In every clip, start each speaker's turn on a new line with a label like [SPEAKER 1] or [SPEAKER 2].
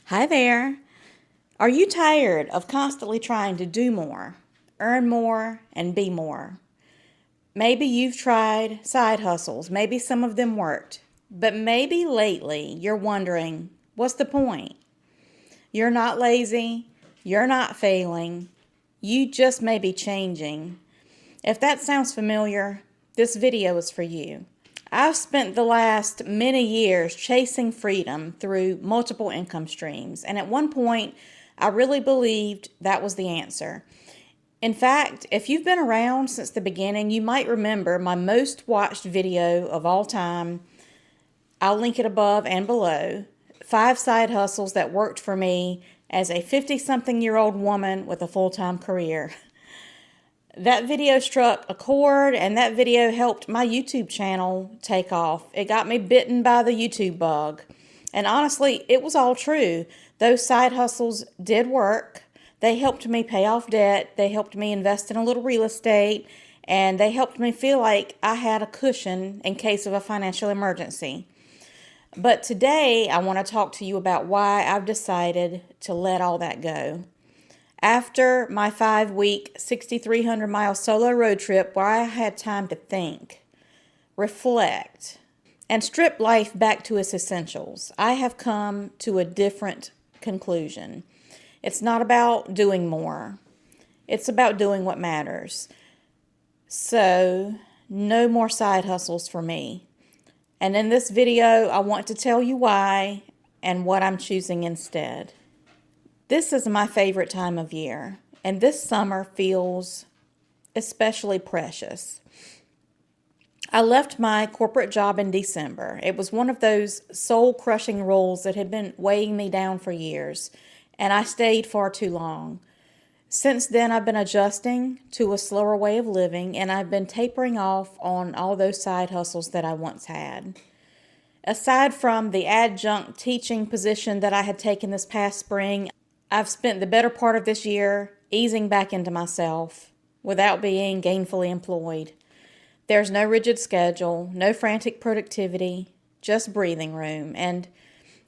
[SPEAKER 1] Hi there. Are you tired of constantly trying to do more, earn more, and be more? Maybe you've tried side hustles, maybe some of them worked, but maybe lately you're wondering, what's the point? You're not lazy, you're not failing, you just may be changing. If that sounds familiar, this video is for you. I've spent the last many years chasing freedom through multiple income streams, and at one point, I really believed that was the answer. In fact, if you've been around since the beginning, you might remember my most watched video of all time. I'll link it above and below. 5 side hustles that worked for me as a 50-something-year-old woman with a full-time career. That video struck a chord, and that video helped my YouTube channel take off. It got me bitten by the YouTube bug. And honestly, it was all true. Those side hustles did work. They helped me pay off debt. They helped me invest in a little real estate. And they helped me feel like I had a cushion in case of a financial emergency. But today, I want to talk to you about why I've decided to let all that go. After my 5-week, 6,300-mile solo road trip where I had time to think, reflect, and strip life back to its essentials, I have come to a different conclusion. It's not about doing more. It's about doing what matters. So, no more side hustles for me. And in this video, I want to tell you why and what I'm choosing instead. This is my favorite time of year, and this summer feels especially precious. I left my corporate job in December. It was one of those soul-crushing roles that had been weighing me down for years, and I stayed far too long. Since then, I've been adjusting to a slower way of living, and I've been tapering off on all those side hustles that I once had. Aside from the adjunct teaching position that I had taken this past spring, I've spent the better part of this year easing back into myself without being gainfully employed. There's no rigid schedule, no frantic productivity, just breathing room. And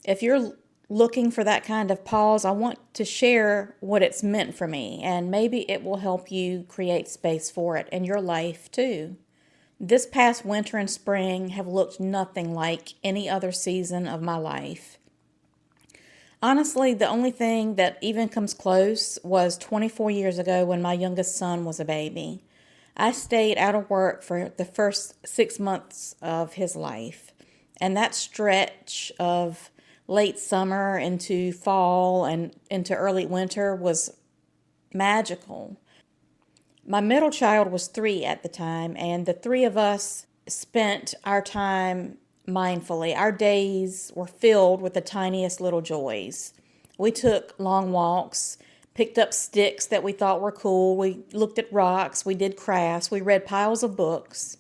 [SPEAKER 1] if you're looking for that kind of pause, I want to share what it's meant for me, and maybe it will help you create space for it in your life too. This past winter and spring have looked nothing like any other season of my life. Honestly, the only thing that even comes close was 24 years ago when my youngest son was a baby. I stayed out of work for the first 6 months of his life. And that stretch of late summer into fall and into early winter was magical. My middle child was 3 at the time, and the 3 of us spent our time mindfully. Our days were filled with the tiniest little joys. We took long walks, picked up sticks that we thought were cool. We looked at rocks. We did crafts. We read piles of books.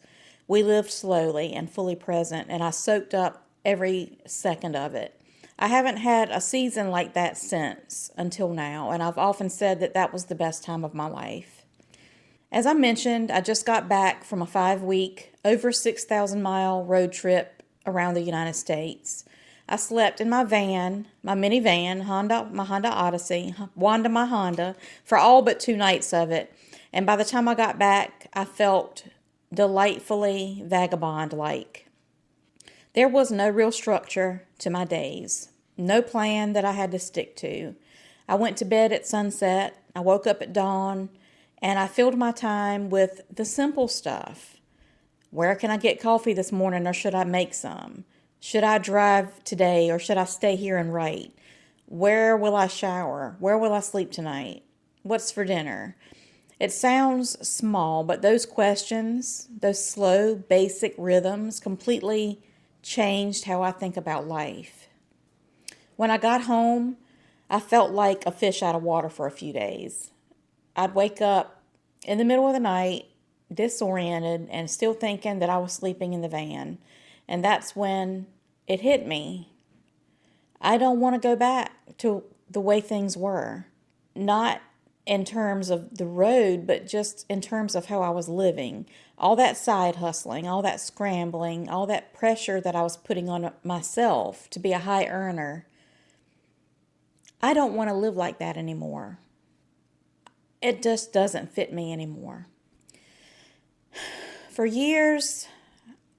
[SPEAKER 1] We lived slowly and fully present, and I soaked up every second of it. I haven't had a season like that since until now, and I've often said that that was the best time of my life. As I mentioned, I just got back from a 5-week, over 6,000-mile road trip around the United States. I slept in my van, my minivan, my Honda Odyssey, Wanda my Honda, for all but 2 nights of it. And by the time I got back, I felt delightfully vagabond-like. There was no real structure to my days, no plan that I had to stick to. I went to bed at sunset, I woke up at dawn, and I filled my time with the simple stuff. Where can I get coffee this morning, or should I make some? Should I drive today, or should I stay here and write? Where will I shower? Where will I sleep tonight? What's for dinner? It sounds small, but those questions, those slow, basic rhythms completely changed how I think about life. When I got home, I felt like a fish out of water for a few days. I'd wake up in the middle of the night, disoriented, and still thinking that I was sleeping in the van. And that's when it hit me. I don't want to go back to the way things were. Not in terms of the road, but just in terms of how I was living. All that side hustling, all that scrambling, all that pressure that I was putting on myself to be a high earner. I don't want to live like that anymore. It just doesn't fit me anymore. For years,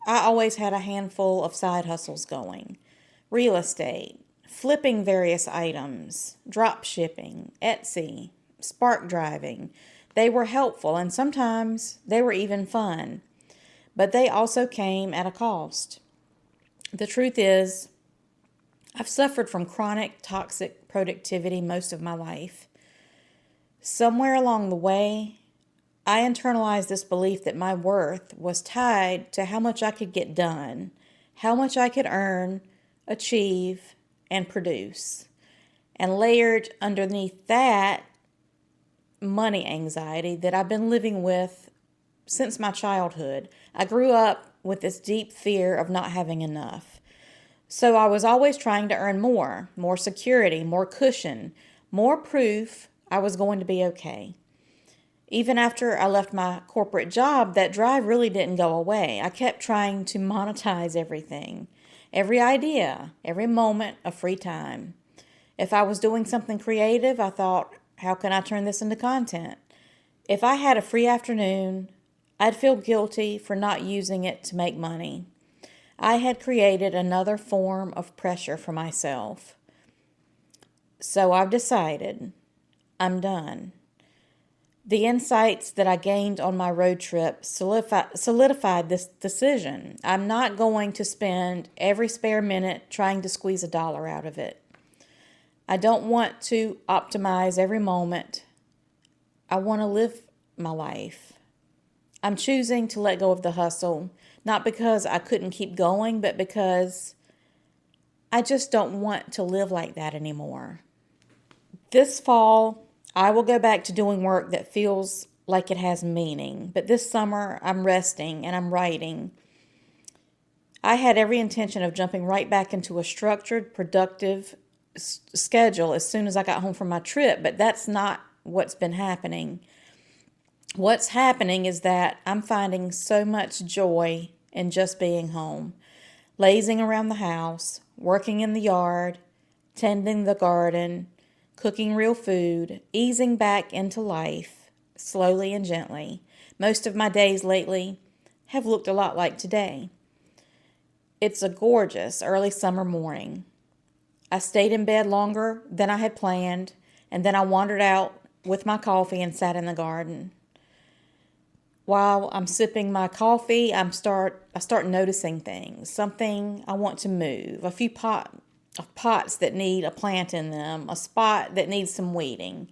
[SPEAKER 1] I always had a handful of side hustles going: real estate, flipping various items, drop shipping, Etsy, spark driving. They were helpful and sometimes they were even fun, but they also came at a cost. The truth is, I've suffered from chronic toxic productivity most of my life. Somewhere along the way, I internalized this belief that my worth was tied to how much I could get done, how much I could earn, achieve, and produce. And layered underneath that, money anxiety that I've been living with since my childhood. I grew up with this deep fear of not having enough. So I was always trying to earn more security, more cushion, more proof I was going to be okay. Even after I left my corporate job, that drive really didn't go away. I kept trying to monetize everything, every idea, every moment of free time. If I was doing something creative, I thought, how can I turn this into content? If I had a free afternoon, I'd feel guilty for not using it to make money. I had created another form of pressure for myself. So I've decided I'm done. The insights that I gained on my road trip solidified this decision. I'm not going to spend every spare minute trying to squeeze a dollar out of it. I don't want to optimize every moment. I want to live my life. I'm choosing to let go of the hustle, not because I couldn't keep going, but because I just don't want to live like that anymore. This fall, I will go back to doing work that feels like it has meaning. But this summer, I'm resting and I'm writing. I had every intention of jumping right back into a structured, productive schedule as soon as I got home from my trip, but that's not what's been happening. What's happening is that I'm finding so much joy in just being home, lazing around the house, working in the yard, tending the garden, cooking real food, easing back into life, slowly and gently. Most of my days lately have looked a lot like today. It's a gorgeous early summer morning. I stayed in bed longer than I had planned, and then I wandered out with my coffee and sat in the garden. While I'm sipping my coffee, I start noticing things. Something I want to move. A few pots that need a plant in them. A spot that needs some weeding.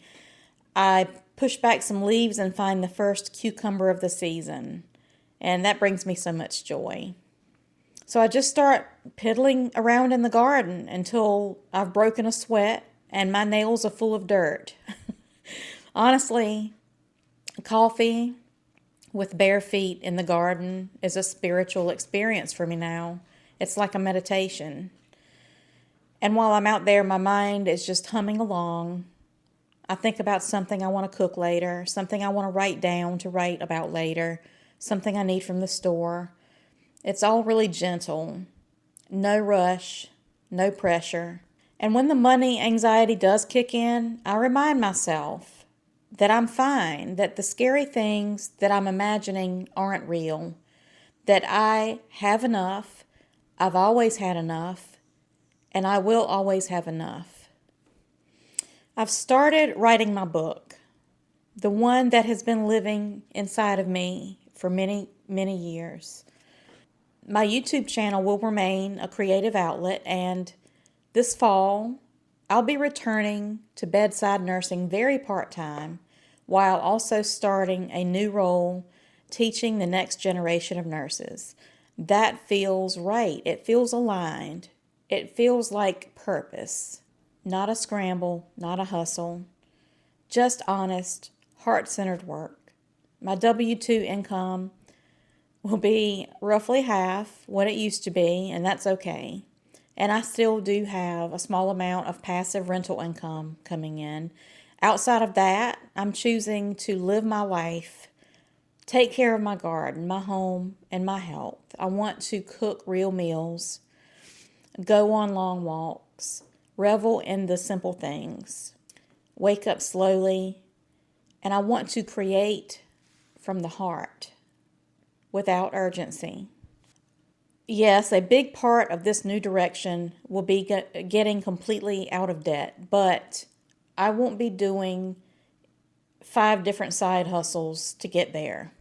[SPEAKER 1] I push back some leaves and find the first cucumber of the season. And that brings me so much joy. So I just start piddling around in the garden until I've broken a sweat and my nails are full of dirt. Honestly, coffee with bare feet in the garden is a spiritual experience for me now. It's like a meditation. And while I'm out there, my mind is just humming along. I think about something I want to cook later, something I want to write down to write about later, something I need from the store. It's all really gentle. No rush, no pressure. And when the money anxiety does kick in, I remind myself that I'm fine, that the scary things that I'm imagining aren't real, that I have enough, I've always had enough, and I will always have enough. I've started writing my book, the one that has been living inside of me for many, many years. My YouTube channel will remain a creative outlet, and this fall, I'll be returning to bedside nursing very part-time while also starting a new role teaching the next generation of nurses. That feels right. It feels aligned. It feels like purpose. Not a scramble, not a hustle. Just honest, heart-centered work. My W-2 income will be roughly half what it used to be, and that's okay. And I still do have a small amount of passive rental income coming in. Outside of that, I'm choosing to live my life, take care of my garden, my home, and my health. I want to cook real meals, go on long walks, revel in the simple things, wake up slowly, and I want to create from the heart without urgency. Yes, a big part of this new direction will be getting completely out of debt, but I won't be doing 5 different side hustles to get there.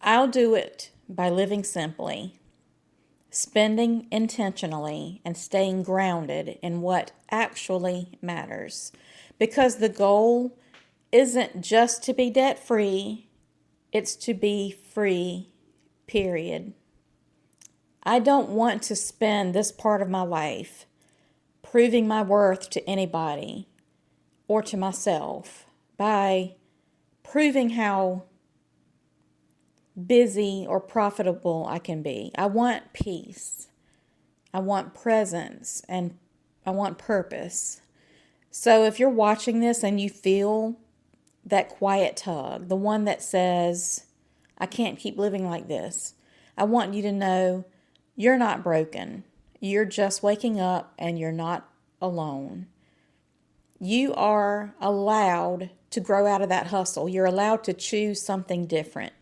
[SPEAKER 1] I'll do it by living simply, spending intentionally, and staying grounded in what actually matters. Because the goal isn't just to be debt free, it's to be free, period. I don't want to spend this part of my life proving my worth to anybody or to myself by proving how busy or profitable I can be. I want peace. I want presence, and I want purpose. So if you're watching this and you feel that quiet tug, the one that says, I can't keep living like this, I want you to know you're not broken. You're just waking up, and you're not alone. You are allowed to grow out of that hustle. You're allowed to choose something different.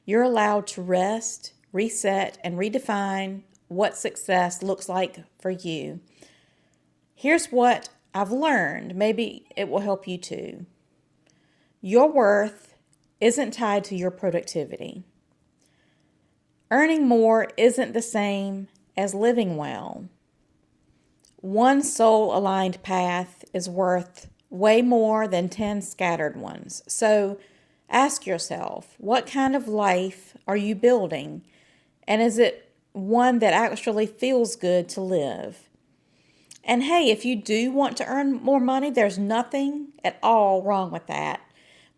[SPEAKER 1] You're allowed to rest, reset, and redefine what success looks like for you. Here's what I've learned. Maybe it will help you too. Your worth isn't tied to your productivity. Earning more isn't the same as living well. One soul-aligned path is worth way more than 10 scattered ones. So ask yourself, what kind of life are you building? And is it one that actually feels good to live? And hey, if you do want to earn more money, there's nothing at all wrong with that.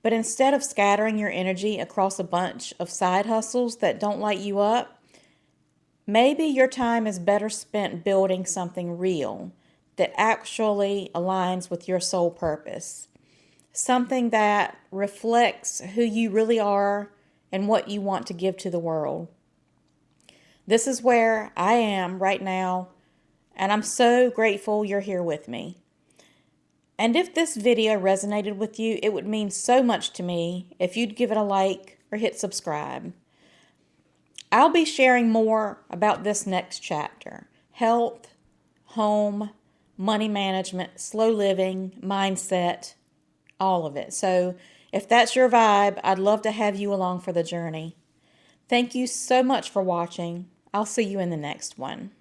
[SPEAKER 1] But instead of scattering your energy across a bunch of side hustles that don't light you up, maybe your time is better spent building something real that actually aligns with your soul purpose. Something that reflects who you really are and what you want to give to the world. This is where I am right now, and I'm so grateful you're here with me. And if this video resonated with you, it would mean so much to me if you'd give it a like or hit subscribe. I'll be sharing more about this next chapter: health, home, money management, slow living, mindset, all of it. So if that's your vibe, I'd love to have you along for the journey. Thank you so much for watching. I'll see you in the next one.